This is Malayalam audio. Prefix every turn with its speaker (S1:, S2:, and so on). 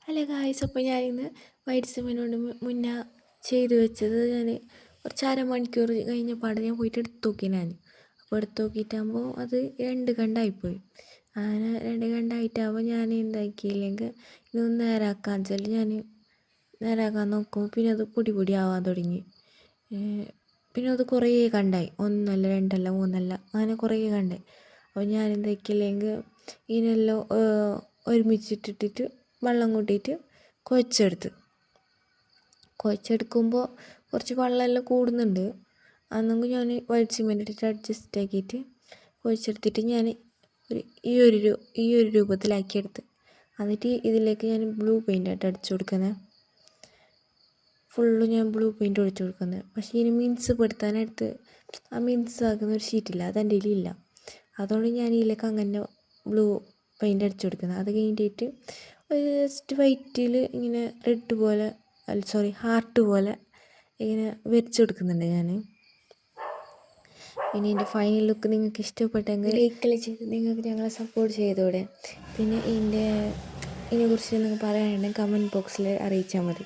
S1: അല്ല ഗായ്സ്, അപ്പോൾ ഞാനിന്ന് വൈറ്റ് സിമെൻറ്റ് മുന്നേ ചെയ്ത് വെച്ചത് ഞാൻ കുറച്ച് അരമണിക്കൂർ കഴിഞ്ഞ പാടെ ഞാൻ പോയിട്ട് എടുത്ത് നോക്കി. അപ്പോൾ എടുത്ത് നോക്കിയിട്ടാകുമ്പോൾ അത് 2 കണ്ടായിപ്പോയി. അങ്ങനെ 2 കണ്ടായിട്ടാകുമ്പോൾ ഞാൻ എന്താക്കിയില്ലെങ്കിൽ ഇതൊന്ന് നേരാക്കാൻ വെച്ചാൽ ഞാൻ നേരാക്കാൻ നോക്കുമ്പോൾ പിന്നെ അത് പൊടി ആവാൻ തുടങ്ങി. പിന്നെ അത് കുറേ കണ്ടായി, 1 അല്ല 2 അല്ല 3 അല്ല, അങ്ങനെ കുറേ കണ്ടായി. അപ്പോൾ ഞാൻ എന്താക്കിയില്ലെങ്കിൽ ഇതിനെല്ലാം ഒരുമിച്ചിട്ടിട്ട് വെള്ളം കൂട്ടിയിട്ട് കുഴച്ചെടുക്കുമ്പോൾ കുറച്ച് വെള്ളമെല്ലാം കൂടുന്നുണ്ട്. അന്നെങ്കിൽ ഞാൻ വൈറ്റ് സിമെൻറ്റ് ഇട്ടിട്ട് അഡ്ജസ്റ്റ് ആക്കിയിട്ട് കുഴച്ചെടുത്തിട്ട് ഞാൻ ഈ ഒരു രൂപത്തിലാക്കിയെടുത്ത്. എന്നിട്ട് ഇതിലേക്ക് ഞാൻ ബ്ലൂ പെയിൻ്റായിട്ട് അടിച്ചു കൊടുക്കുന്നത്. ഫുള്ള് ഞാൻ ബ്ലൂ പെയിൻറ്റ് ഒഴിച്ചു കൊടുക്കുന്നത്. പക്ഷേ ഇതിന് മിൻസ് പെടുത്താനായിട്ട് ആ മിൻസ് ആക്കുന്ന ഒരു ഷീറ്റില്ല, അതെൻ്റെ കയ്യിലില്ല. അതുകൊണ്ട് ഞാൻ ഇതിലേക്ക് അങ്ങനെ ബ്ലൂ പെയിൻറ്റ് അടിച്ചു കൊടുക്കുന്നത്. അത് കഴിഞ്ഞിട്ട് ജസ്റ്റ് വൈറ്റിൽ ഇങ്ങനെ റെഡ് പോലെ ഹാർട്ട് പോലെ ഇങ്ങനെ വരച്ച് കൊടുക്കുന്നുണ്ട് ഞാൻ. പിന്നെ ഇതിൻ്റെ ഫൈനൽ ലുക്ക് നിങ്ങൾക്ക് ഇഷ്ടപ്പെട്ടെങ്കിൽ ലൈക്കെല്ലാം ചെയ്ത് നിങ്ങൾക്ക് ഞങ്ങളെ സപ്പോർട്ട് ചെയ്തോടെ. പിന്നെ ഇതിനെക്കുറിച്ച് നിങ്ങൾക്ക് പറയാനുണ്ടെങ്കിൽ കമൻറ്റ് ബോക്സിൽ അറിയിച്ചാൽ മതി.